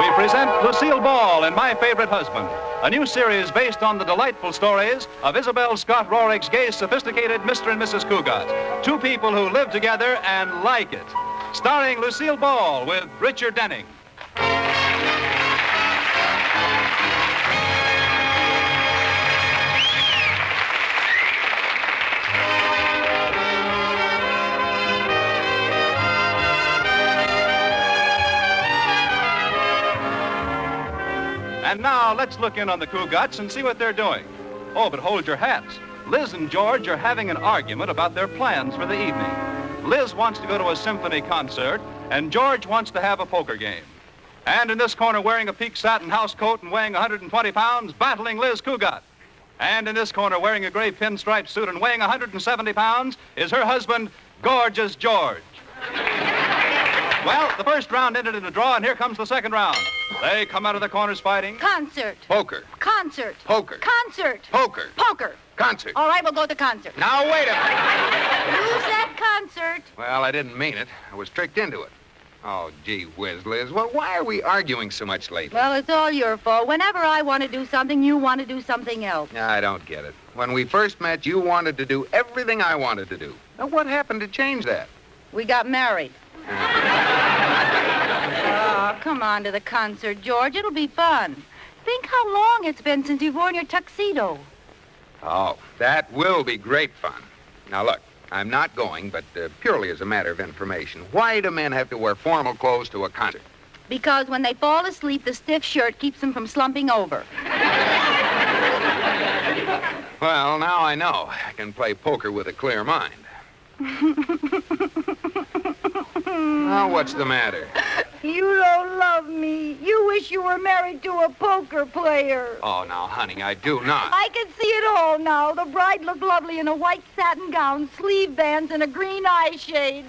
we present Lucille Ball and My Favorite Husband, a new series based on the delightful stories of Isabel Scott Rorick's gay, sophisticated Mr. and Mrs. Cougat, two people who live together and like it. Starring Lucille Ball with Richard Denning. And now, let's look in on the Cougats and see what they're doing. Oh, but hold your hats. Liz and George are having an argument about their plans for the evening. Liz wants to go to a symphony concert, and George wants to have a poker game. And in this corner, wearing a peak satin housecoat and weighing 120 pounds, battling Liz Cougat. And in this corner, wearing a gray pinstripe suit and weighing 170 pounds, is her husband, Gorgeous George. Well, the first round ended in a draw, and here comes the second round. They come out of the corners fighting. Concert. Poker. Concert. Poker. Concert. Poker. Poker. Concert. All right, we'll go to concert. Now, wait a minute. Who said concert? Well, I didn't mean it. I was tricked into it. Oh, gee whiz, Liz. Well, why are we arguing so much lately? Well, it's all your fault. Whenever I want to do something, you want to do something else. I don't get it. When we first met, you wanted to do everything I wanted to do. Now, what happened to change that? We got married. Oh, come on to the concert, George. It'll be fun. Think how long it's been since you've worn your tuxedo. Oh, that will be great fun. Now, look, I'm not going, but purely as a matter of information. Why do men have to wear formal clothes to a concert? Because when they fall asleep, the stiff shirt keeps them from slumping over. Well, now I know. I can play poker with a clear mind. Now, what's the matter? You don't love me. You wish you were married to a poker player. Oh, now, honey, I do not. I can see it all now. The bride looked lovely in a white satin gown, sleeve bands, and a green eyeshade.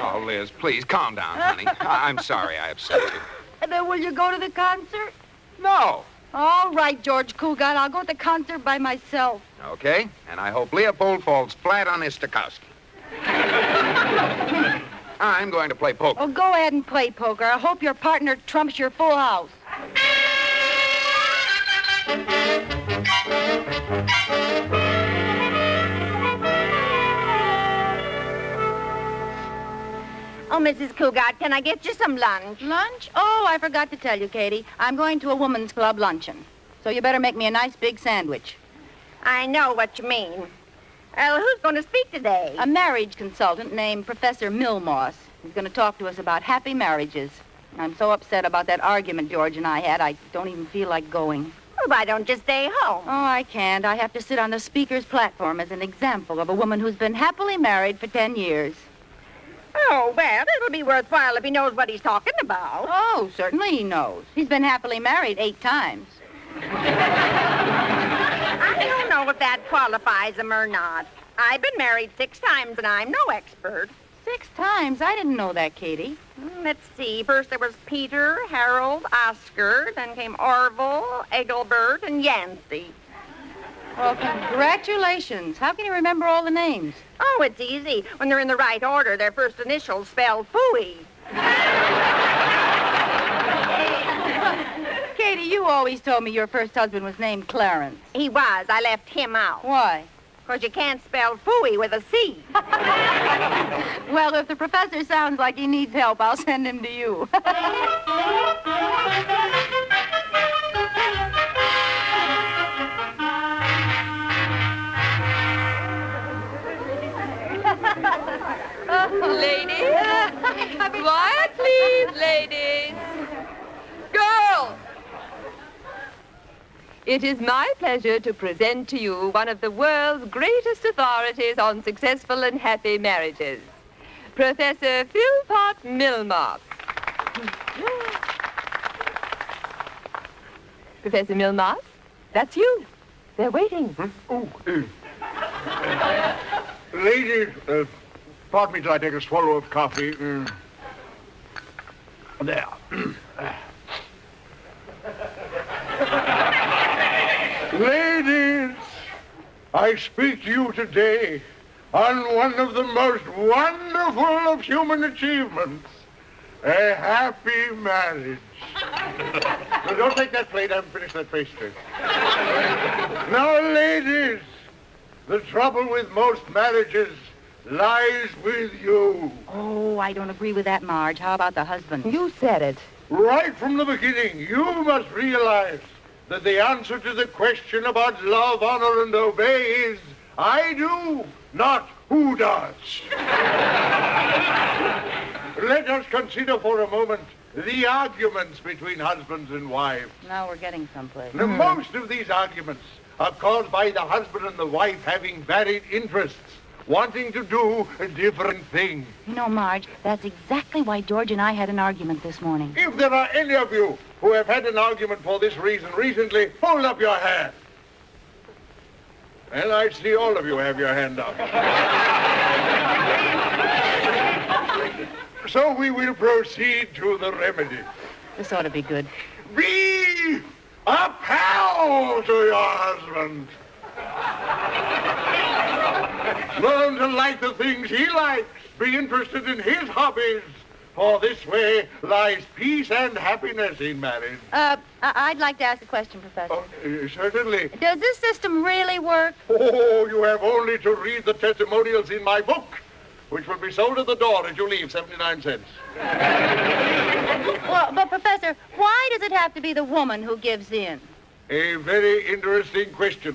Oh, Liz, please, calm down, honey. I'm sorry I upset you. And then will you go to the concert? No. All right, George Cougat. I'll go to the concert by myself. Okay, and I hope Leopold falls flat on his Stokowski. I'm going to play poker. Oh, go ahead and play poker. I hope your partner trumps your full house. Oh, Mrs. Cougat, can I get you some lunch? Lunch? Oh, I forgot to tell you, Katie. I'm going to a woman's club luncheon. So you better make me a nice big sandwich. I know what you mean. Well, who's going to speak today? A marriage consultant named Professor Milmoss. He's going to talk to us about happy marriages. I'm so upset about that argument George and I had, I don't even feel like going. Well, why don't you stay home? Oh, I can't. I have to sit on the speaker's platform as an example of a woman who's been happily married for 10 years. Oh, well, it'll be worthwhile if he knows what he's talking about. Oh, certainly he knows. He's been happily married 8 times. I don't know if that qualifies him or not. I've been married 6 times, and I'm no expert. 6 times? I didn't know that, Katie. Let's see. First there was Peter, Harold, Oscar. Then came Orville, Egelbert, and Yancey. Well, congratulations. How can you remember all the names? Oh, it's easy. When they're in the right order, their first initials spell phooey. Katie, you always told me your first husband was named Clarence. He was. I left him out. Why? Because you can't spell phooey with a C. Well, if the professor sounds like he needs help, I'll send him to you. Ladies, quiet, please, ladies. Girls! It is my pleasure to present to you one of the world's greatest authorities on successful and happy marriages, Professor Philpott Milmoss. Professor Milmoss, that's you. They're waiting. Ladies, pardon me till I take a swallow of coffee. There. Ladies, I speak to you today on one of the most wonderful of human achievements, A happy marriage. No, don't take that plate. I haven't finished that pastry. Now, ladies, the trouble with most marriages lies with you. Oh, I don't agree with that, Marge. How about the husband? You said it. Right from the beginning, you must realize that the answer to the question about love, honor, and obey is I do, not who does. Let us consider for a moment the arguments between husbands and wives. Now we're getting someplace. Now, most of these arguments are caused by the husband and the wife having varied interests, wanting to do different things. You know, Marge, that's exactly why George and I had an argument this morning. If there are any of you who have had an argument for this reason recently, hold up your hand. Well, I see all of you have your hand up. So we will proceed to the remedy. This ought to be good. Be a pal to your husband. Learn to like the things he likes. Be interested in his hobbies. For this way lies peace and happiness in marriage. I'd like to ask a question, Professor. Oh, certainly. Does this system really work? Oh, you have only to read the testimonials in my book, which will be sold at the door as you leave, 79 cents. Well, but, Professor, why does it have to be the woman who gives in? A very interesting question.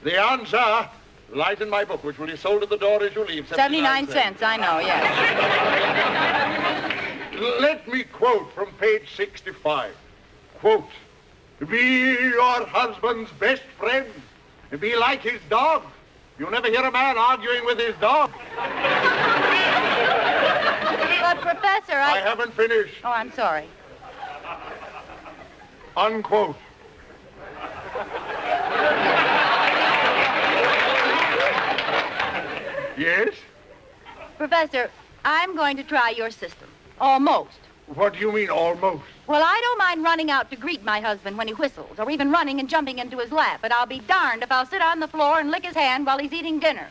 The answer lies in my book, which will be sold at the door as you leave, 79 cents, I know, yes. Let me quote from page 65. Quote, be your husband's best friend. Be like his dog. You'll never hear a man arguing with his dog. But, Professor, I haven't finished. Oh, I'm sorry. Unquote. Yes? Professor, I'm going to try your system. Almost. What do you mean, almost? Well, I don't mind running out to greet my husband when he whistles, or even running and jumping into his lap, but I'll be darned if I'll sit on the floor and lick his hand while he's eating dinner.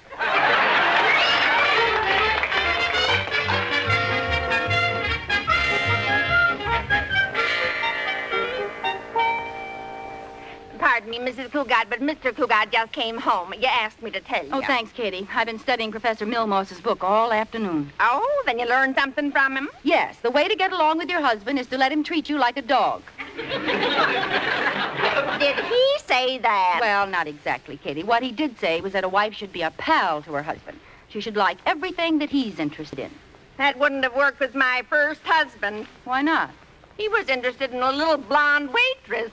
Pardon me, Mrs. Cougat, but Mr. Cougat just came home. You asked me to tell you. Oh, thanks, Katie. I've been studying Professor Milmoss's book all afternoon. Oh, then you learned something from him? Yes, the way to get along with your husband is to let him treat you like a dog. Did he say that? Well, not exactly, Katie. What he did say was that a wife should be a pal to her husband. She should like everything that he's interested in. That wouldn't have worked with my first husband. Why not? He was interested in a little blonde waitress.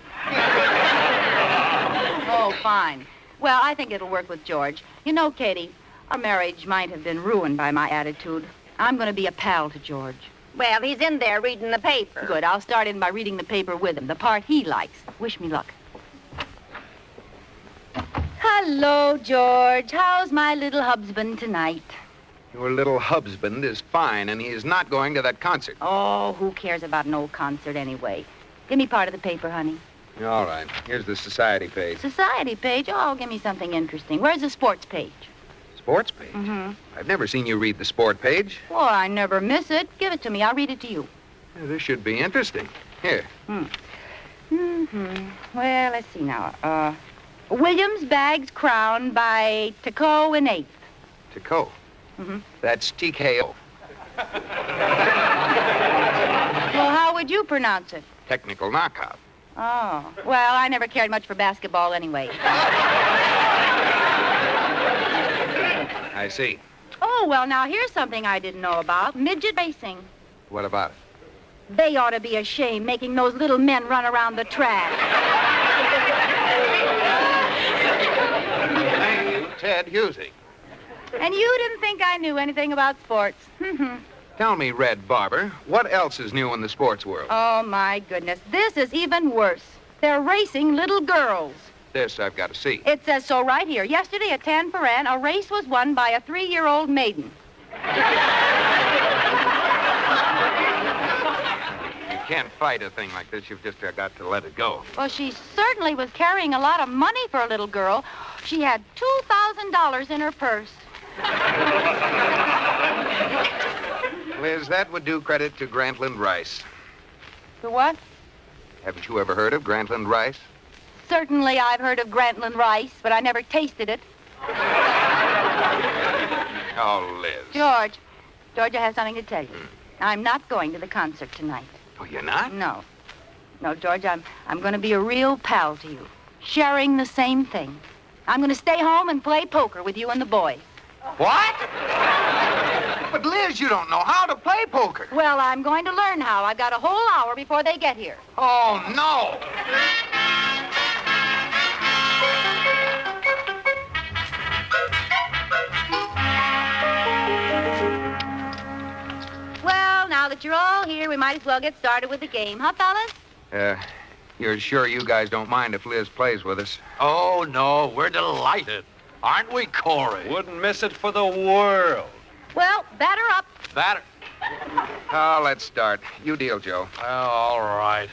Oh, fine. Well, I think it'll work with George. You know, Katie, our marriage might have been ruined by my attitude. I'm going to be a pal to George. Well, he's in there reading the paper. Good. I'll start in by reading the paper with him, the part he likes. Wish me luck. Hello, George. How's my little husband tonight? Your little husband is fine, and he is not going to that concert. Oh, who cares about an old concert anyway? Give me part of the paper, honey. All right. Here's the society page. Society page? Oh, give me something interesting. Where's the sports page? Sports page? Mm-hmm. I've never seen you read the sport page. Well, I never miss it. Give it to me. I'll read it to you. Yeah, this should be interesting. Here. Mm-hmm. Well, let's see now. Williams bags crown by Tico in 8th. Tico. Mm-hmm. That's TKO. Well, how would you pronounce it? Technical knockout. Oh. Well, I never cared much for basketball anyway. I see. Oh, well, now here's something I didn't know about. Midget racing. What about it? They ought to be ashamed making those little men run around the track. Thank you, Ted Husey. And you didn't think I knew anything about sports. Tell me, Red Barber, what else is new in the sports world? Oh, my goodness. This is even worse. They're racing little girls. This I've got to see. It says so right here. Yesterday at Tanforan, a race was won by a 3-year-old maiden. You can't fight a thing like this. You've just got to let it go. Well, she certainly was carrying a lot of money for a little girl. She had $2,000 in her purse. Liz, that would do credit to Grantland Rice. For what? Haven't you ever heard of Grantland Rice? Certainly I've heard of Grantland rice, but I never tasted it. Oh, Liz. George, I have something to tell you. I'm not going to the concert tonight. Oh, you're not? No. No, George, I'm going to be a real pal to you, sharing the same thing. I'm going to stay home and play poker with you and the boys. What? But, Liz, you don't know how to play poker. Well, I'm going to learn how. I've got a whole hour before they get here. Oh, no. Well, now that you're all here, we might as well get started with the game, huh, fellas? You're sure you guys don't mind if Liz plays with us? Oh, no, we're delighted. Aren't we, Corey? Wouldn't miss it for the world. Well, batter up. That... Oh, let's start. You deal, Joe. Well, all right.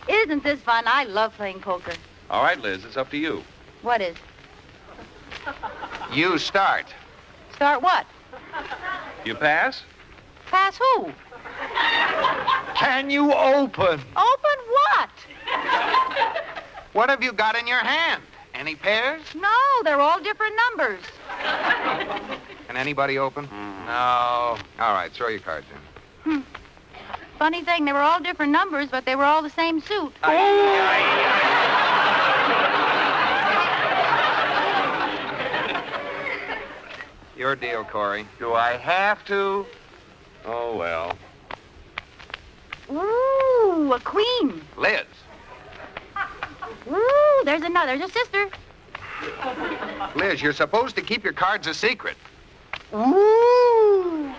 Isn't this fun? I love playing poker. All right, Liz, it's up to you. What is? You start. Start what? You pass? Pass who? Can you open? Open what? What have you got in your hand? Any pairs? No, they're all different numbers. Can anybody open? No. All right, throw your cards in. Funny thing, they were all different numbers, but they were all the same suit. Your deal, Corey. Do I have to? Oh, well. Ooh, a queen. Liz. Ooh, there's another. There's a sister. Liz, you're supposed to keep your cards a secret. Ooh.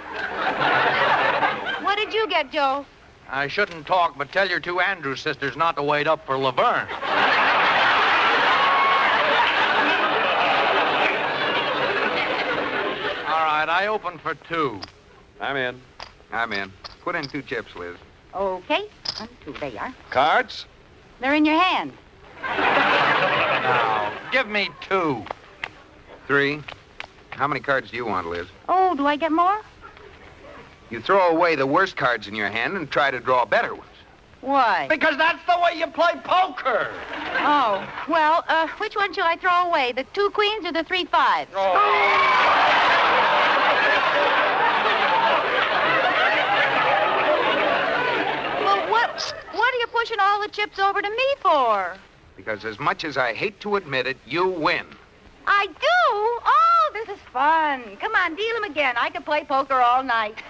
What did you get, Joe? I shouldn't talk, but tell your two Andrews sisters not to wait up for Laverne. All right, I open for 2. I'm in. I'm in. Put in 2 chips, Liz. Okay. 1, 2, there you are. Cards? They're in your hand. Now, give me 2. 3. How many cards do you want, Liz? Oh, do I get more? You throw away the worst cards in your hand and try to draw better ones. Why? Because that's the way you play poker. Oh, well, which one shall I throw away? The 2 queens or the 3 fives? Well, what are you pushing all the chips over to me for? Because as much as I hate to admit it, you win. I do? Oh, this is fun. Come on, deal them again. I could play poker all night.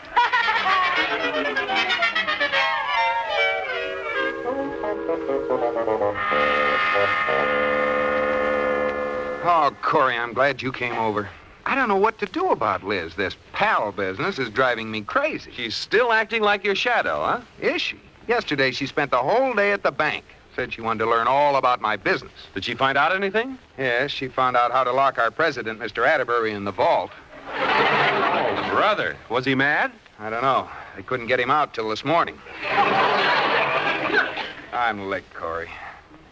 Oh, Corey, I'm glad you came over. I don't know what to do about Liz. This pal business is driving me crazy. She's still acting like your shadow, huh? Is she? Yesterday, she spent the whole day at the bank. Said she wanted to learn all about my business. Did she find out anything? Yes, she found out how to lock our president, Mr. Atterbury, in the vault. Oh, brother. Was he mad? I don't know. They couldn't get him out till this morning. I'm licked, Corey.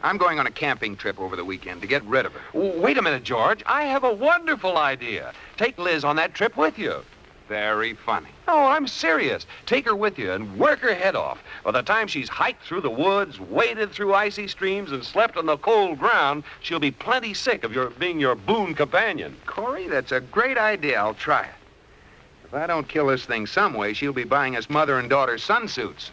I'm going on a camping trip over the weekend to get rid of her. Wait a minute, George. I have a wonderful idea. Take Liz on that trip with you. Very funny. Oh, I'm serious. Take her with you and work her head off. By the time she's hiked through the woods, waded through icy streams, and slept on the cold ground, she'll be plenty sick of being your boon companion. Corey, that's a great idea. I'll try it. If I don't kill this thing some way, she'll be buying us mother and daughter sunsuits.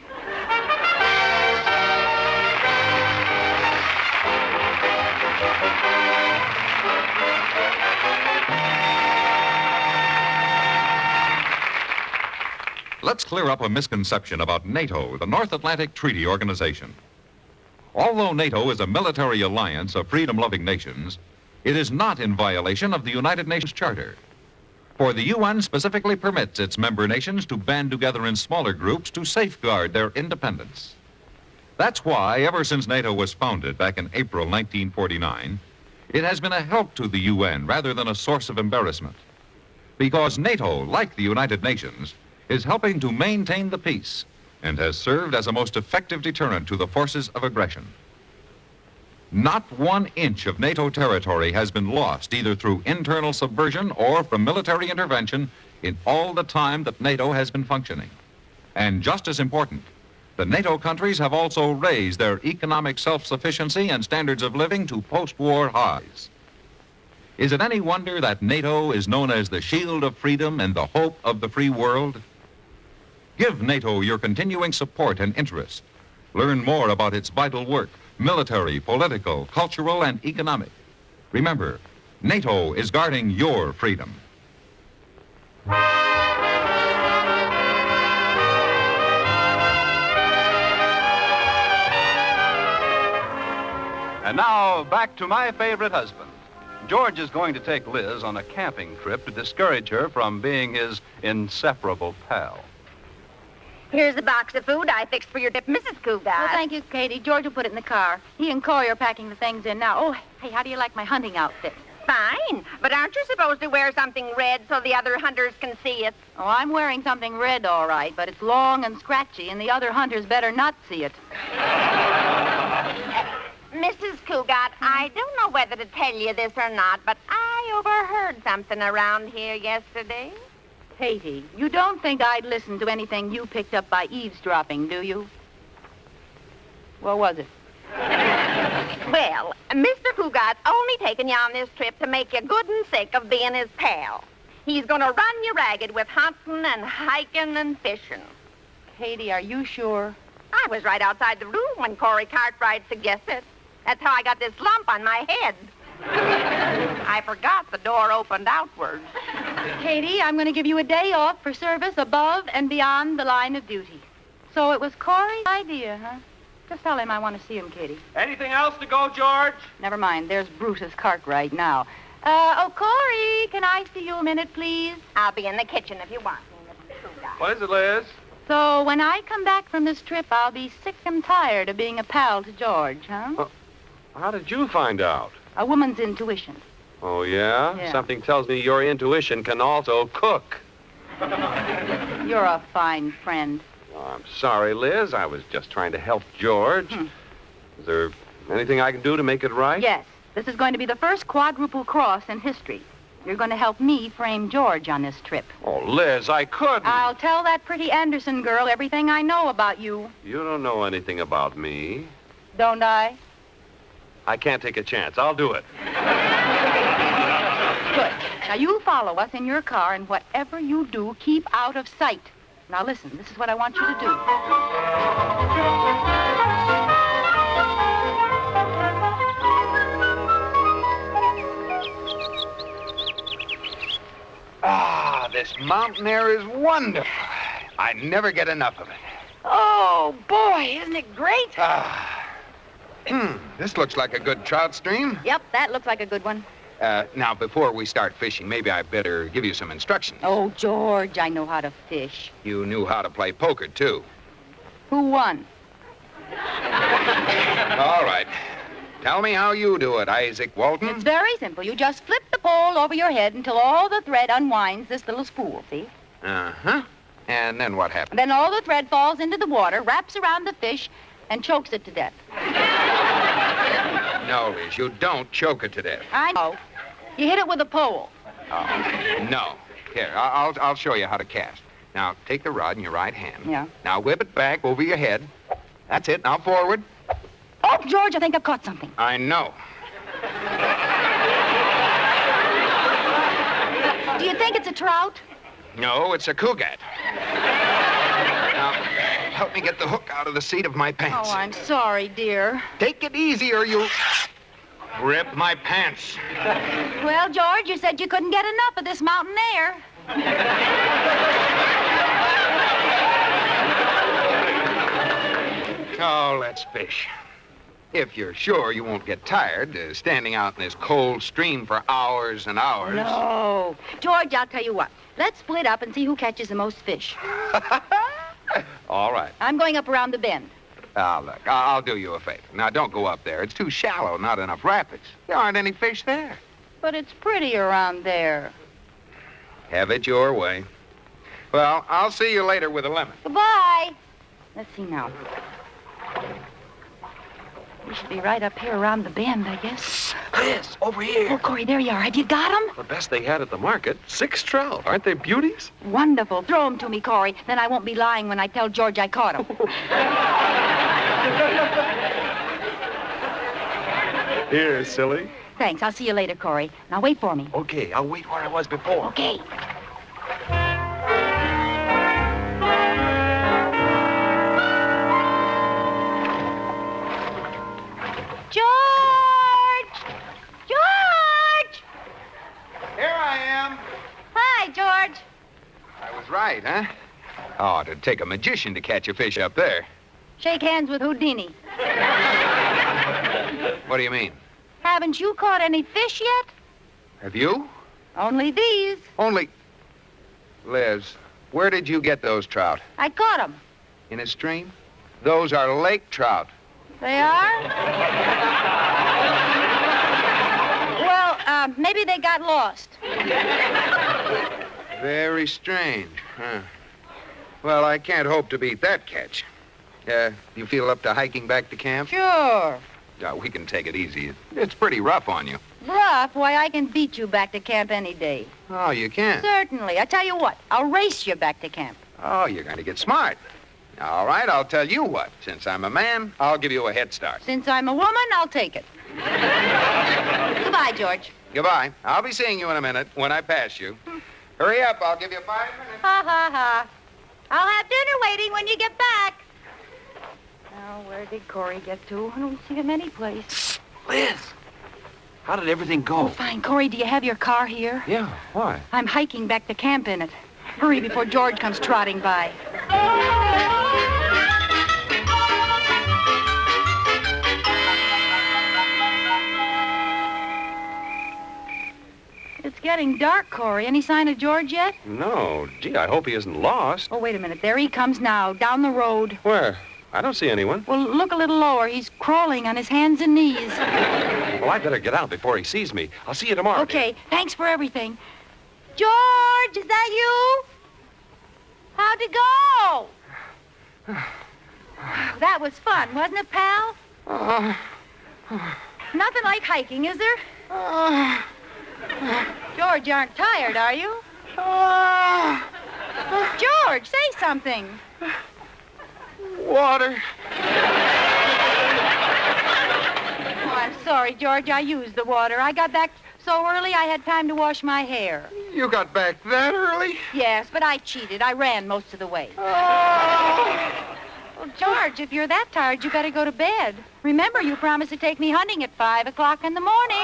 Let's clear up a misconception about NATO, the North Atlantic Treaty Organization. Although NATO is a military alliance of freedom-loving nations, it is not in violation of the United Nations Charter. For the UN specifically permits its member nations to band together in smaller groups to safeguard their independence. That's why, ever since NATO was founded back in April 1949, it has been a help to the UN rather than a source of embarrassment. Because NATO, like the United Nations, is helping to maintain the peace and has served as a most effective deterrent to the forces of aggression. Not 1 inch of NATO territory has been lost, either through internal subversion or from military intervention, in all the time that NATO has been functioning. And just as important, the NATO countries have also raised their economic self-sufficiency and standards of living to post-war highs. Is it any wonder that NATO is known as the shield of freedom and the hope of the free world? Give NATO your continuing support and interest. Learn more about its vital work, military, political, cultural, and economic. Remember, NATO is guarding your freedom. And now, back to my favorite husband. George is going to take Liz on a camping trip to discourage her from being his inseparable pal. Here's the box of food I fixed for your trip, Mrs. Cougat. Well, thank you, Katie. George will put it in the car. He and Corey are packing the things in now. Oh, hey, how do you like my hunting outfit? Fine, but aren't you supposed to wear something red so the other hunters can see it? Oh, I'm wearing something red, all right, but it's long and scratchy, and the other hunters better not see it. Mrs. Cougat, I don't know whether to tell you this or not, but I overheard something around here yesterday. Katie, you don't think I'd listen to anything you picked up by eavesdropping, do you? What was it? Well, Mr. Cougat's only taking you on this trip to make you good and sick of being his pal. He's going to run you ragged with hunting and hiking and fishing. Katie, are you sure? I was right outside the room when Corey Cartwright suggested. That's how I got this lump on my head. I forgot the door opened outwards. Katie, I'm going to give you a day off for service above and beyond the line of duty. So it was Corey's idea, huh? Just tell him I want to see him, Katie. Anything else to go, George? Never mind. There's Brutus Cartwright now. Corey, can I see you a minute, please? I'll be in the kitchen if you want me, Mrs. Cougat. What is it, Liz? So when I come back from this trip, I'll be sick and tired of being a pal to George, huh? How did you find out? A woman's intuition. Oh, yeah? Yeah. Something tells me your intuition can also cook. You're a fine friend. Oh, I'm sorry, Liz. I was just trying to help George. Is there anything I can do to make it right? Yes. This is going to be the first quadruple cross in history. You're going to help me frame George on this trip. Oh, Liz, I couldn't. I'll tell that pretty Anderson girl everything I know about you. You don't know anything about me. Don't I? I can't take a chance. I'll do it. Good. Now, you follow us in your car, and whatever you do, keep out of sight. Now, listen, this is what I want you to do. Ah, this mountain air is wonderful. I never get enough of it. Oh, boy, isn't it great? This looks like a good trout stream. Yep, that looks like a good one. Now, before we start fishing, maybe I better give you some instructions. Oh, George, I know how to fish. You knew how to play poker, too. Who won? All right. Tell me how you do it, Isaac Walton. It's very simple. You just flip the pole over your head until all the thread unwinds this little spool, see? Uh-huh. And then what happens? Then all the thread falls into the water, wraps around the fish, and chokes it to death. No, Liz, you don't choke it to death. I know. You hit it with a pole. Oh, no. Here, I'll show you how to cast. Now, take the rod in your right hand. Yeah. Now, whip it back over your head. That's it. Now, forward. Oh, George, I think I've caught something. I know. Do you think it's a trout? No, it's a cougat. Now, help me get the hook out of the seat of my pants. Oh, I'm sorry, dear. Take it easy or you'll rip my pants. Well, George, you said you couldn't get enough of this mountain air. Oh, let's fish. If you're sure you won't get tired standing out in this cold stream for hours and hours. No. George, I'll tell you what. Let's split up and see who catches the most fish. All right. I'm going up around the bend. Now, look, I'll do you a favor. Now, don't go up there. It's too shallow, not enough rapids. There aren't any fish there. But it's pretty around there. Have it your way. Well, I'll see you later with a lemon. Goodbye. Let's see now. We should be right up here around the bend, I guess. Liz, over here. Oh, Corey, there you are. Have you got 'em? The best they had at the market. 6 trout. Aren't they beauties? Wonderful. Throw 'em to me, Corey. Then I won't be lying when I tell George I caught 'em. Here, silly. Thanks. I'll see you later, Corey. Now wait for me. Okay, I'll wait where I was before. Okay. George! George! Here I am. Hi, George. I was right, huh? Oh, it'd take a magician to catch a fish up there. Shake hands with Houdini. What do you mean? Haven't you caught any fish yet? Have you? Only these. Only... Liz, where did you get those trout? I caught 'em. In a stream? Those are lake trout. They are? Well, maybe they got lost. Very strange, huh? Well, I can't hope to beat that catch. You feel up to hiking back to camp? Sure. We can take it easy. It's pretty rough on you. Rough? Why, I can beat you back to camp any day. Oh, you can? Certainly. I tell you what, I'll race you back to camp. Oh, you're going to get smart. All right, I'll tell you what. Since I'm a man, I'll give you a head start. Since I'm a woman, I'll take it. Goodbye, George. Goodbye. I'll be seeing you in a minute when I pass you. Hurry up. I'll give you 5 minutes. Ha, ha, ha. I'll have dinner waiting when you get back. Now, where did Corey get to? I don't see him anyplace. Liz, how did everything go? Oh, fine. Corey, do you have your car here? Yeah, why? I'm hiking back to camp in it. Hurry before George comes trotting by. It's getting dark, Corey. Any sign of George yet? No. Gee, I hope he isn't lost. Oh, wait a minute. There he comes now, down the road. Where? I don't see anyone. Well, look a little lower. He's crawling on his hands and knees. Well, I better get out before he sees me. I'll see you tomorrow. Okay, thanks for everything. George, is that you? How'd it go? That was fun, wasn't it, pal? Nothing like hiking, is there? George, you aren't tired, are you? George, say something. Water. Oh, I'm sorry, George. I used the water. I got back so early I had time to wash my hair. You got back that early? Yes, but I cheated. I ran most of the way. Well, George, if you're that tired, you better go to bed. Remember, you promised to take me hunting at 5 o'clock in the morning.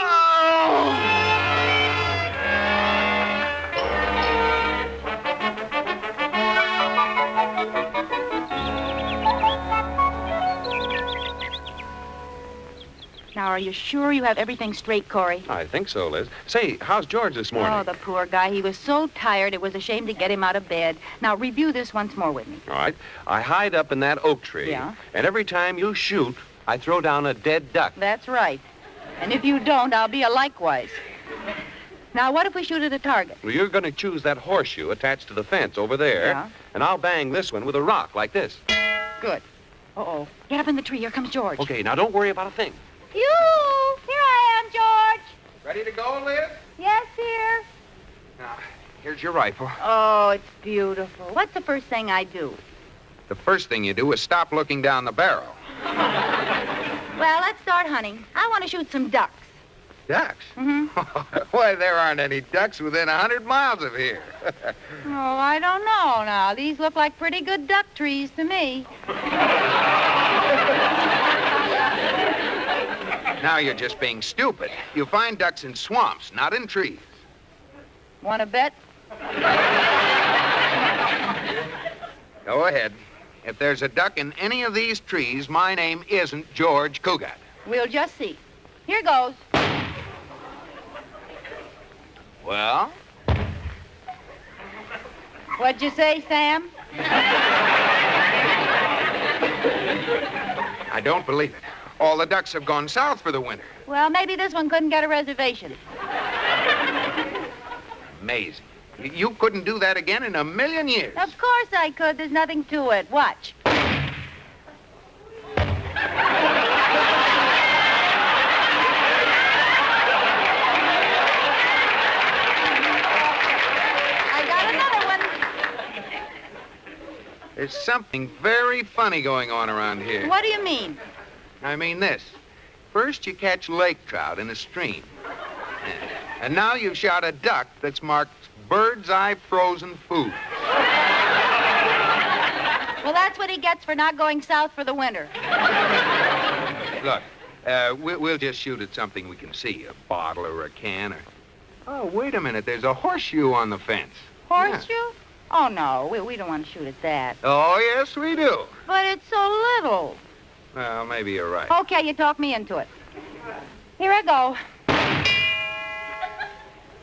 Now, are you sure you have everything straight, Corey? I think so, Liz. Say, how's George this morning? Oh, the poor guy. He was so tired it was a shame to get him out of bed. Now, review this once more with me. All right. I hide up in that oak tree. Yeah? And every time you shoot, I throw down a dead duck. That's right. And if you don't, I'll be a likewise. Now, what if we shoot at a target? Well, you're going to choose that horseshoe attached to the fence over there. Yeah? And I'll bang this one with a rock like this. Good. Uh-oh. Get up in the tree. Here comes George. Okay, now don't worry about a thing. You! Here I am, George. Ready to go, Liz? Yes, here. Now, here's your rifle. Oh, it's beautiful. What's the first thing I do? The first thing you do is stop looking down the barrel. Well, let's start hunting. I want to shoot some ducks. Ducks? Mm-hmm. Why, there aren't any ducks within 100 miles of here. Oh, I don't know now. These look like pretty good duck trees to me. Now you're just being stupid. You find ducks in swamps, not in trees. Want to bet? Go ahead. If there's a duck in any of these trees, my name isn't George Cougat. We'll just see. Here goes. Well? What'd you say, Sam? I don't believe it. All the ducks have gone south for the winter. Well, maybe this one couldn't get a reservation. Amazing. You couldn't do that again in a million years. Of course I could. There's nothing to it. Watch. There's something very funny going on around here. What do you mean? I mean this. First, you catch lake trout in a stream. And now you've shot a duck that's marked bird's eye frozen food. Well, that's what he gets for not going south for the winter. Look, we'll just shoot at something we can see. A bottle or a can or... Oh, wait a minute. There's a horseshoe on the fence. Horseshoe? Yeah. Oh, no. We don't want to shoot at that. Oh, yes, we do. But it's so little. Well, maybe you're right. Okay, you talk me into it. Here I go.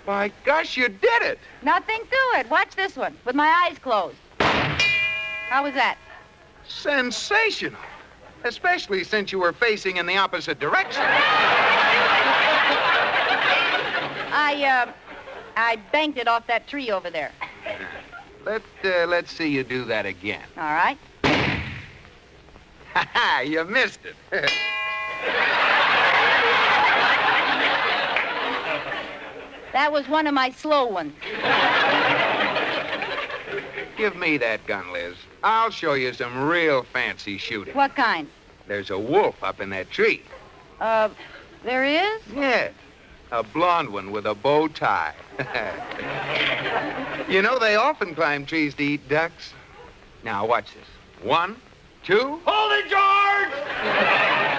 By gosh, you did it. Nothing to it. Watch this one, with my eyes closed. How was that? Sensational. Especially since you were facing in the opposite direction. I banked it off that tree over there. Let's see you do that again. All right. Ha ha, you missed it. That was one of my slow ones. Give me that gun, Liz. I'll show you some real fancy shooting. What kind? There's a wolf up in that tree. There is? Yeah, a blonde one with a bow tie. You know, they often climb trees to eat ducks. Now, watch this. 1, 2... Hold it, George!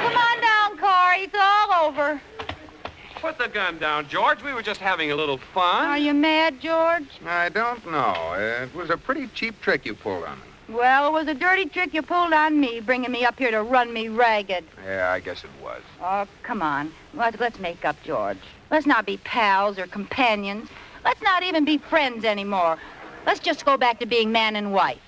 Come on down, Corey. It's all over. Put the gun down, George. We were just having a little fun. Are you mad, George? I don't know. It was a pretty cheap trick you pulled on me. Well, it was a dirty trick you pulled on me, bringing me up here to run me ragged. Yeah, I guess it was. Oh, come on. Let's make up, George. Let's not be pals or companions. Let's not even be friends anymore. Let's just go back to being man and wife.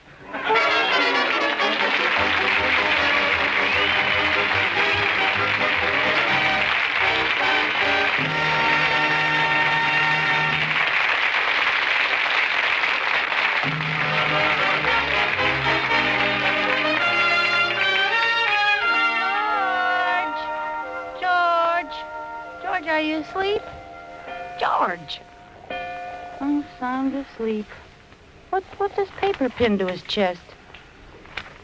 George, are you asleep? George. Oh, sound asleep. What's this paper pinned to his chest?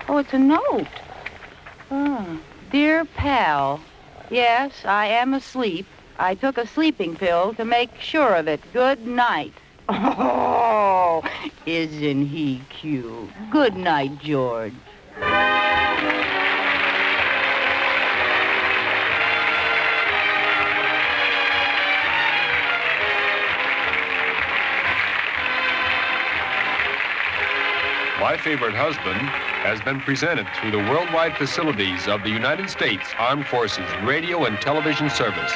Oh, it's a note. Oh, dear pal. Yes, I am asleep. I took a sleeping pill to make sure of it. Good night. Oh, isn't he cute? Good night, George. My Favorite Husband has been presented through the worldwide facilities of the United States Armed Forces Radio and Television Service.